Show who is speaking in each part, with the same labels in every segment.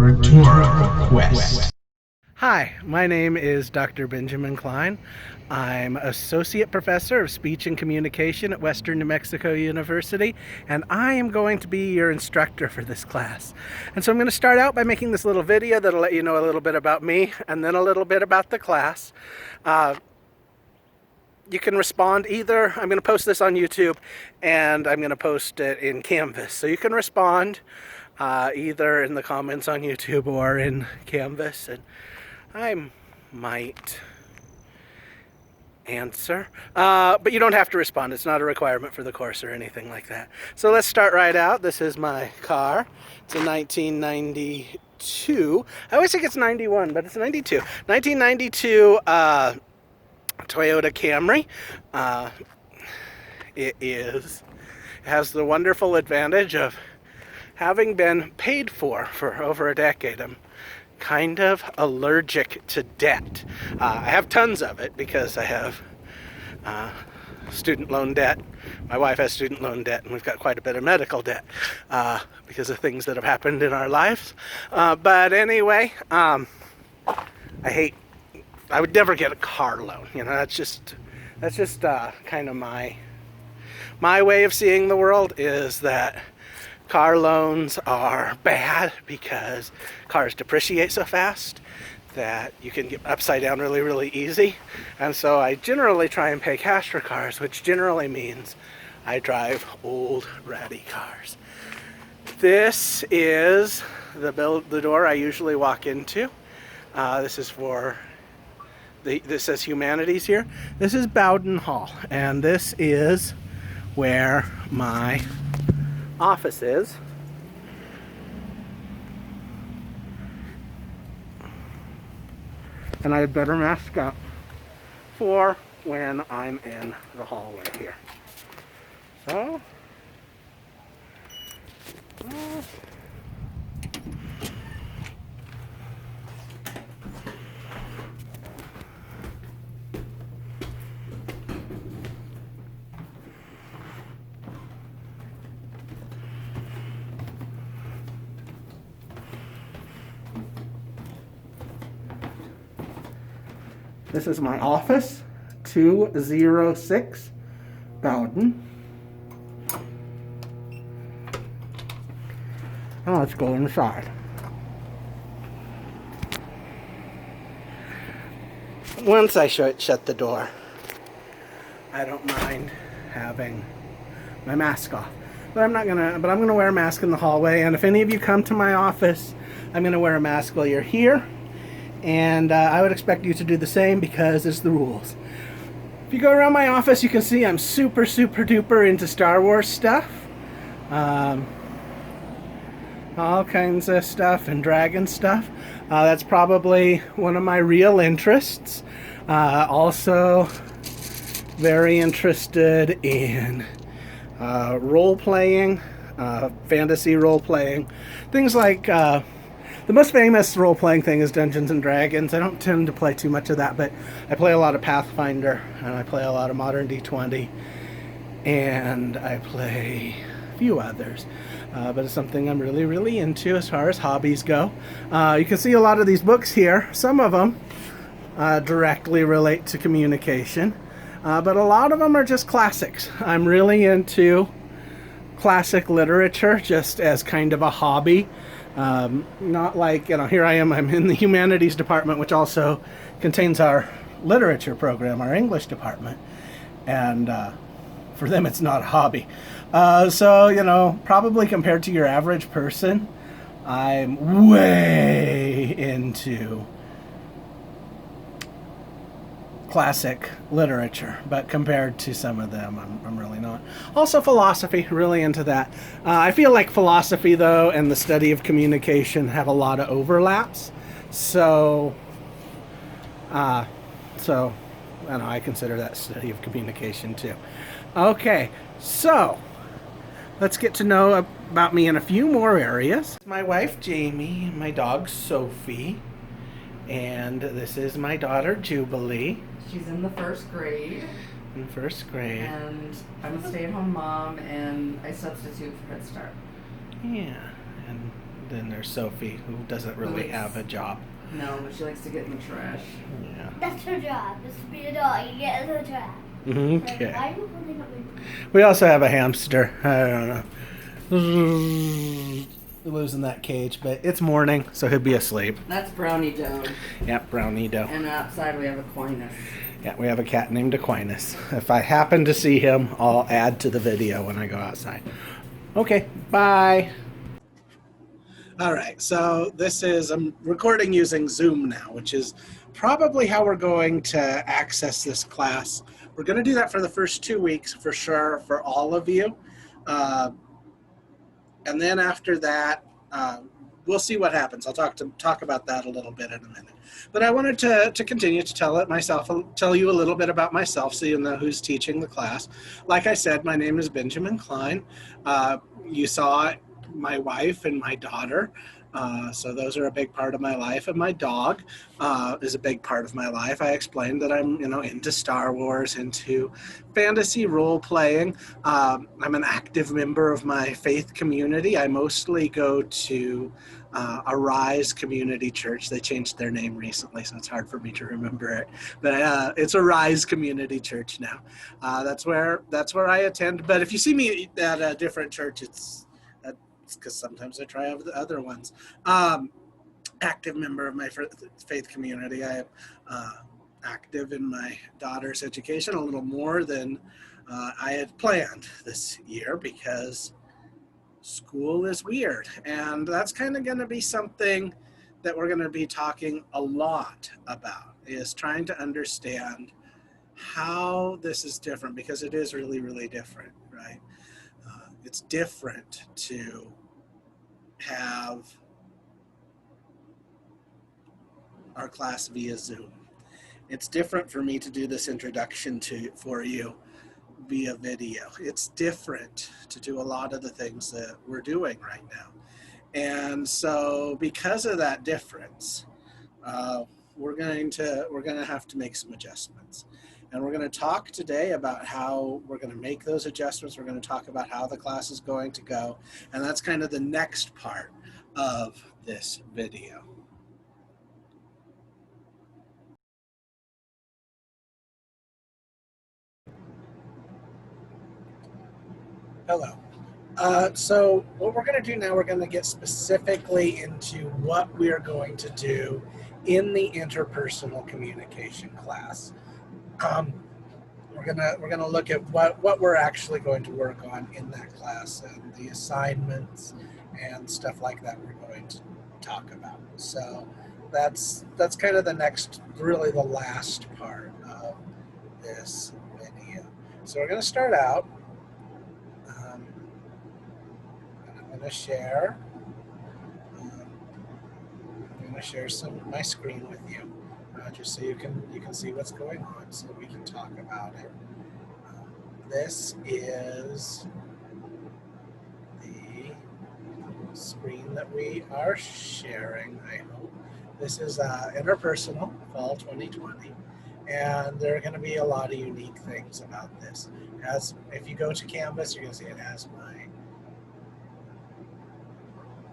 Speaker 1: Rhetorical Quest.
Speaker 2: Hi, my name is Dr. Benjamin Klein. I'm Associate Professor of Speech and Communication at Western New Mexico University, and I am going to be your instructor for this class. And so I'm going to start out by making this little video that'll let you know a little bit about me and then a little bit about the class. You can respond either. I'm going to post this on YouTube and I'm going to post it in Canvas. So you can respond either in the comments on YouTube or in Canvas, and I might answer, but you don't have to respond. It's not a requirement for the course or anything like that. So let's start right out. This is my car. It's a 1992. I always think it's 91, but it's 92. 1992 Toyota Camry. It has the wonderful advantage of having been paid for over a decade. I'm kind of allergic to debt. I have tons of it because I have student loan debt. My wife has student loan debt, and we've got quite a bit of medical debt because of things that have happened in our lives. But anyway, I would never get a car loan. You know, that's just kind of my way of seeing the world, is that car loans are bad because cars depreciate so fast that you can get upside down really, really easy. And so I generally try and pay cash for cars, which generally means I drive old, ratty cars. This is the door I usually walk into. This is for this says Humanities here. This is Bowden Hall, and this is where my office is. And I had better mask up for when I'm in the hallway here. So, this is my office, 206 Bowden. Now let's go inside. Once I shut the door, I don't mind having my mask off. But I'm gonna wear a mask in the hallway, and if any of you come to my office, I'm gonna wear a mask while you're here. And I would expect you to do the same because it's the rules. If you go around my office, you can see I'm super, super duper into Star Wars stuff. All kinds of stuff and dragon stuff. That's probably one of my real interests. Also very interested in role-playing, fantasy role-playing. Things like the most famous role-playing thing is Dungeons and Dragons. I don't tend to play too much of that, but I play a lot of Pathfinder, and I play a lot of Modern D20, and I play a few others. But it's something I'm really, really into as far as hobbies go. You can see a lot of these books here. Some of them directly relate to communication, but a lot of them are just classics. I'm really into classic literature just as kind of a hobby. Not like, you know, here I am, I'm in the humanities department, which also contains our literature program, our English department, and for them it's not a hobby. So, you know, probably compared to your average person, I'm way into classic literature, but compared to some of them, I'm really not. Also philosophy, really into that. I feel like philosophy, though, and the study of communication have a lot of overlaps. So, I know, I consider that study of communication too. Okay, so let's get to know about me in a few more areas. My wife, Jamie, my dog, Sophie, and this is my daughter, Jubilee.
Speaker 3: She's in the first grade.
Speaker 2: In first grade.
Speaker 3: And I'm a stay-at-home mom, and I substitute for Head Start.
Speaker 2: Yeah, and then there's Sophie, who doesn't really have a job.
Speaker 3: No, but she likes to get in the trash.
Speaker 2: Yeah.
Speaker 1: That's her job, is to be a dog and get in the trash.
Speaker 2: Okay.
Speaker 1: Why are you holding up my
Speaker 2: We also have a hamster. I don't know. He lives in that cage, but it's morning, so he'll be asleep.
Speaker 3: That's Brownie Doe.
Speaker 2: Yep, Brownie Doe.
Speaker 3: And outside we have Aquinas.
Speaker 2: Yeah, we have a cat named Aquinas. If I happen to see him, I'll add to the video when I go outside. Okay, bye. All right, so I'm recording using Zoom now, which is probably how we're going to access this class. We're going to do that for the first 2 weeks for sure for all of you. And then after that, we'll see what happens. I'll talk about that a little bit in a minute. But I wanted to continue to tell you a little bit about myself so you know who's teaching the class. Like I said, my name is Benjamin Klein. You saw my wife and my daughter. So those are a big part of my life, and my dog is a big part of my life. I explained that I'm, into Star Wars, into fantasy role playing. I'm an active member of my faith community. I mostly go to Arise Community Church. They changed their name recently, so it's hard for me to remember it. But it's Arise Community Church now. That's where I attend. But if you see me at a different church, it's because sometimes I try out the other ones. Active member of my faith community. I am active in my daughter's education a little more than I had planned this year because school is weird. And that's kind of going to be something that we're going to be talking a lot about, is trying to understand how this is different, because it is really, really different, right? It's different to have our class via Zoom. It's different for me to do this introduction for you via video. It's different to do a lot of the things that we're doing right now. And so because of that difference, we're going to have to make some adjustments. And we're going to talk today about how we're going to make those adjustments. We're going to talk about how the class is going to go. And that's kind of the next part of this video. Hello. So what we're going to do now, we're going to get specifically into what we are going to do in the interpersonal communication class. We're gonna look at what we're actually going to work on in that class, and the assignments and stuff like that we're going to talk about. So that's kind of really the last part of this video. So we're going to start out. I'm going to share my screen with you. Just so you can see what's going on, so we can talk about it. This is the screen that we are sharing, I hope. This is Interpersonal Fall 2020, and there are going to be a lot of unique things about this. If you go to Canvas, you're going to see it has my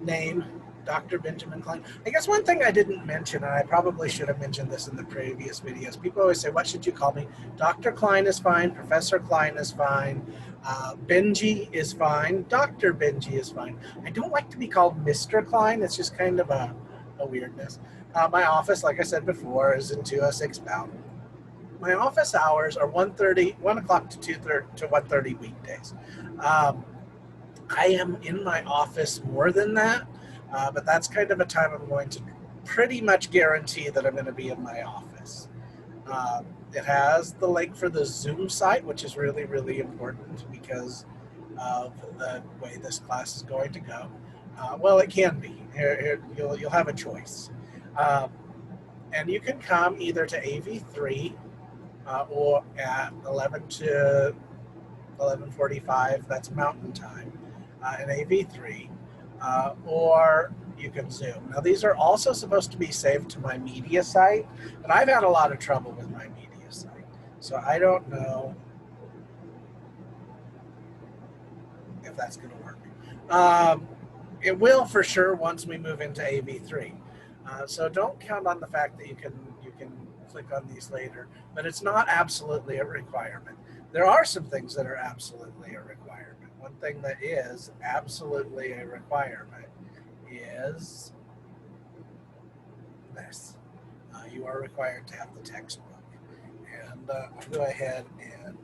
Speaker 2: name, Dr. Benjamin Klein. I guess one thing I didn't mention, and I probably should have mentioned this in the previous videos, people always say, what should you call me? Dr. Klein is fine, Professor Klein is fine, Benji is fine, Dr. Benji is fine. I don't like to be called Mr. Klein. It's just kind of a weirdness. My office, like I said before, is in 206 Bowden. My office hours are 1 o'clock to 1:30 weekdays. I am in my office more than that, but that's kind of a time I'm going to pretty much guarantee that I'm going to be in my office. It has the link for the Zoom site, which is really, really important because of the way this class is going to go. Well, it can be. You'll have a choice. And you can come either to AV3 or at 11 to 11:45, that's Mountain Time, in AV3, or you can Zoom. Now, these are also supposed to be saved to my media site, but I've had a lot of trouble with my media site, so I don't know if that's going to work. it will for sure once we move into AV3. So don't count on the fact that you can click on these later, but it's not absolutely a requirement. There are some things that are absolutely a requirement. One thing that is absolutely a requirement is this. You are required to have the textbook. And I'll go ahead and,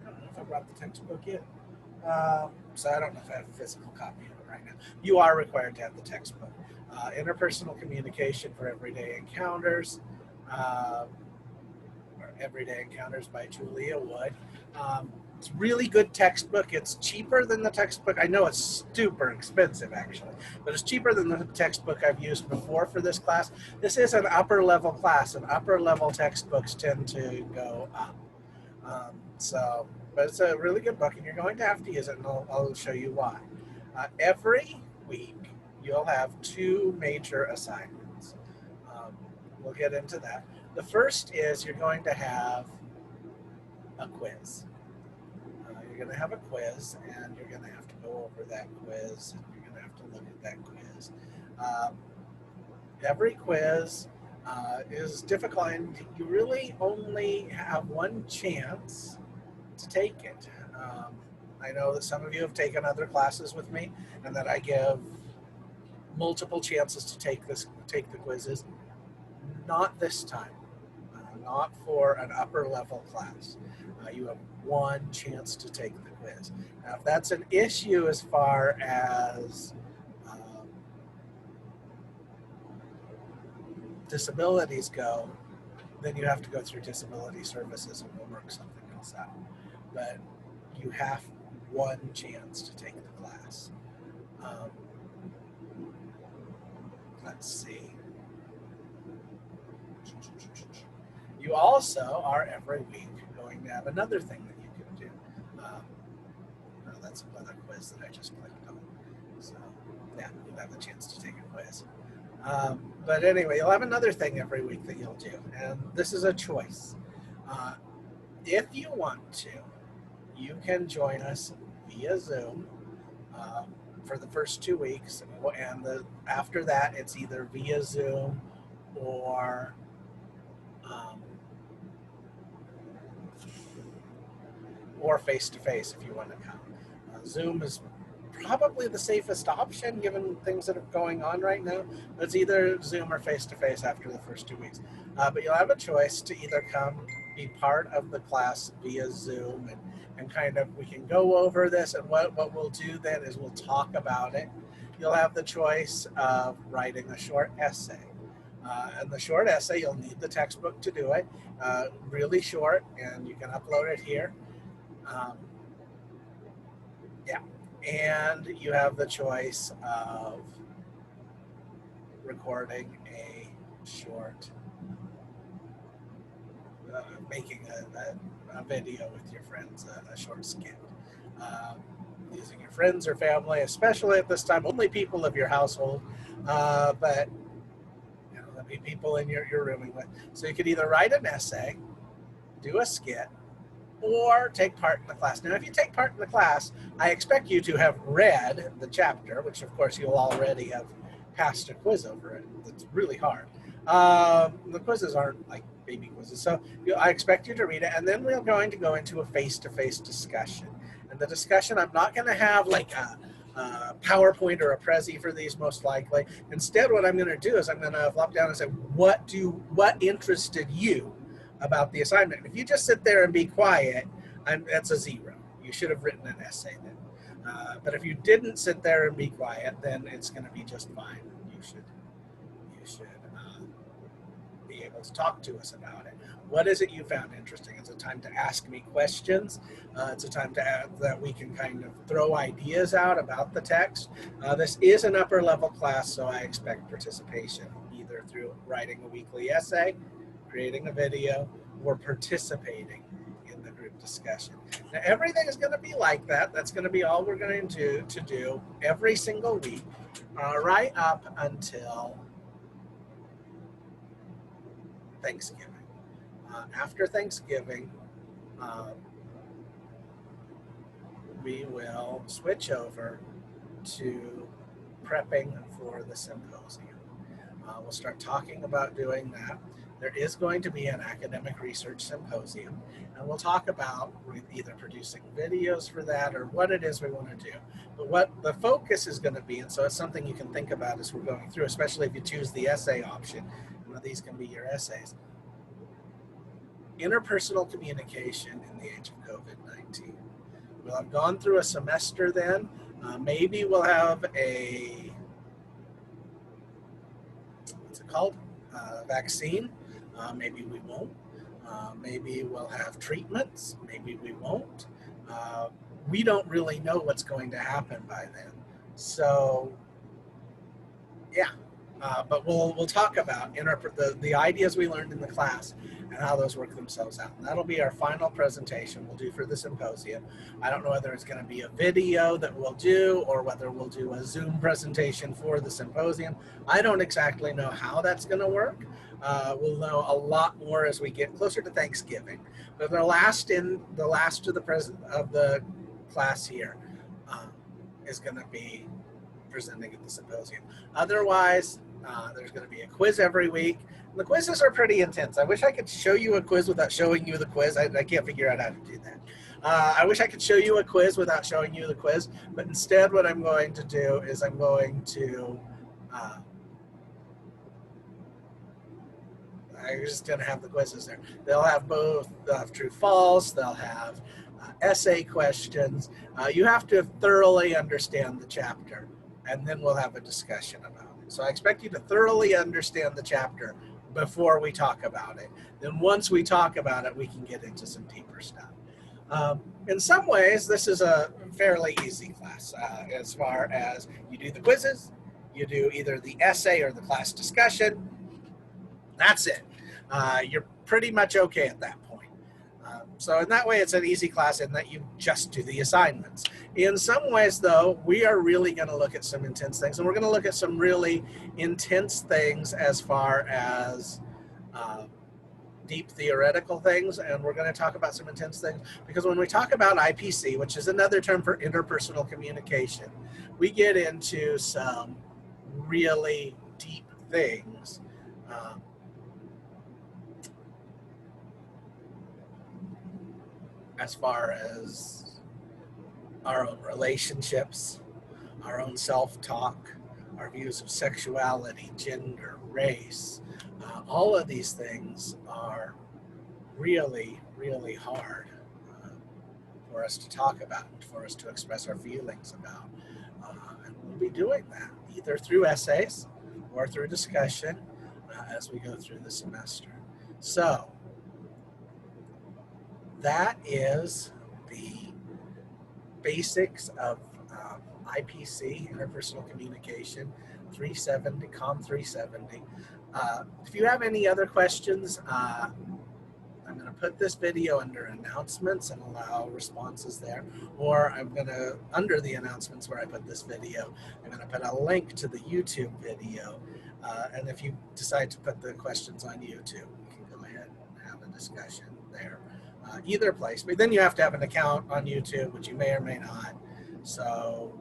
Speaker 2: I don't know if I brought the textbook in. So I don't know if I have a physical copy of it right now. You are required to have the textbook. Interpersonal Communication for Everyday Encounters. Or Everyday Encounters by Julia Wood. It's a really good textbook. It's cheaper than the textbook. I know it's super expensive actually, but it's cheaper than the textbook I've used before for this class. This is an upper level class, and upper level textbooks tend to go up. But it's a really good book, and you're going to have to use it, and I'll show you why. Every week, you'll have 2 major assignments. We'll get into that. The first is you're going to have a quiz. You're going to have a quiz, and you're going to have to go over that quiz, and you're going to have to look at that quiz. Every quiz is difficult, and you really only have one chance to take it. I know that some of you have taken other classes with me, and that I give multiple chances to take the quizzes. Not this time. Not for an upper level class. You have one chance to take the quiz. Now, if that's an issue as far as disabilities go, then you have to go through disability services, and we'll work something else out. But you have one chance to take the class. Let's see. You also are every week going to have another thing that you can do. That's another quiz that I just clicked on. So yeah, you'll have the chance to take a quiz. But anyway, you'll have another thing every week that you'll do, and this is a choice. If you want to, you can join us via Zoom for the first 2 weeks, and after that, it's either via Zoom or face-to-face if you want to come. Zoom is probably the safest option given things that are going on right now. It's either Zoom or face-to-face after the first 2 weeks. But you'll have a choice to either come be part of the class via Zoom, and kind of we can go over this, and what we'll do then is we'll talk about it. You'll have the choice of writing a short essay. And the short essay, you'll need the textbook to do it. Really short, and you can upload it here. Yeah, and you have the choice of recording a short, making a video with your friends, a short skit. Using your friends or family, especially at this time, only people of your household, but you know, there'll be people in you're rooming with. So you could either write an essay, do a skit, or take part in the class. Now, if you take part in the class, I expect you to have read the chapter, which of course you'll already have passed a quiz over it. It's really hard. The quizzes aren't like baby quizzes, so I expect you to read it, and then we're going to go into a face-to-face discussion. And the discussion, I'm not going to have like a PowerPoint or a Prezi for these, most likely. Instead, what I'm going to do is I'm going to flop down and say, what interested you about the assignment? If you just sit there and be quiet, that's a 0. You should have written an essay then. But if you didn't sit there and be quiet, then it's going to be just fine. You should be able to talk to us about it. What is it you found interesting? It's a time to ask me questions. It's a time that we can kind of throw ideas out about the text. This is an upper level class, so I expect participation, either through writing a weekly essay, creating a video, or participating in the group discussion. Now, everything is going to be like that. That's going to be all we're going to do every single week, right up until Thanksgiving. After Thanksgiving, we will switch over to prepping for the symposium. We'll start talking about doing that. There is going to be an academic research symposium, and we'll talk about either producing videos for that or what it is we want to do. But what the focus is going to be, and so it's something you can think about as we're going through, especially if you choose the essay option. These can be your essays. Interpersonal communication in the age of COVID-19. We'll have gone through a semester then. Maybe we'll have a, what's it called? Vaccine. Maybe we won't. Maybe we'll have treatments. Maybe we won't. We don't really know what's going to happen by then. So, yeah. But we'll talk about the ideas we learned in the class and how those work themselves out. And that'll be our final presentation we'll do for the symposium. I don't know whether it's going to be a video that we'll do or whether we'll do a Zoom presentation for the symposium. I don't exactly know how that's going to work. We'll know a lot more as we get closer to Thanksgiving. But the last of the class here is going to be presenting at the symposium. Otherwise, there's going to be a quiz every week. And the quizzes are pretty intense. I wish I could show you a quiz without showing you the quiz. I can't figure out how to do that. I wish I could show you a quiz without showing you the quiz, but instead what I'm going to do is I'm going to I'm just going to have the quizzes there. They'll have true false, they'll have essay questions. You have to thoroughly understand the chapter, and then we'll have a discussion about it. So I expect you to thoroughly understand the chapter before we talk about it. Then once we talk about it, we can get into some deeper stuff. In some ways, this is a fairly easy class as far as you do the quizzes, you do either the essay or the class discussion. That's it. You're pretty much okay at that point. So in that way, it's an easy class in that you just do the assignments. In some ways, though, we are really going to look at some intense things, and we're going to look at some really intense things as far as deep theoretical things, and we're going to talk about some intense things because when we talk about IPC, which is another term for interpersonal communication, we get into some really deep things. As far as our own relationships, our own self-talk, our views of sexuality, gender, race, all of these things are really, really hard for us to talk about, for us to express our feelings about. And we'll be doing that either through essays or through discussion as we go through the semester. So that is the basics of IPC, Interpersonal Communication, 370, COMM370. If you have any other questions, I'm going to put this video under announcements and allow responses there, or I'm going to, under the announcements where I put this video, I'm going to put a link to the YouTube video, and if you decide to put the questions on YouTube, you can go ahead and have a discussion there. Either place, but then you have to have an account on YouTube, which you may or may not. So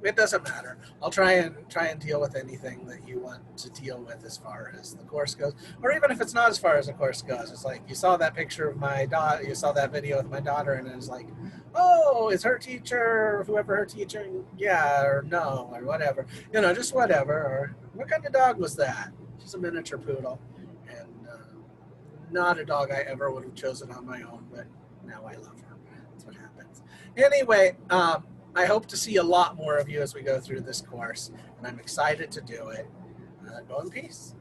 Speaker 2: it doesn't matter. I'll try and deal with anything that you want to deal with as far as the course goes, or even if it's not as far as the course goes. It's like you saw that picture of my daughter, you saw that video with my daughter, and it's like, oh, is her teacher, whoever her teacher, yeah or no or whatever, just whatever. Or what kind of dog was that? She's a miniature poodle. Not a dog I ever would have chosen on my own, but now I love her. That's what happens. Anyway, I hope to see a lot more of you as we go through this course, and I'm excited to do it. Go in peace.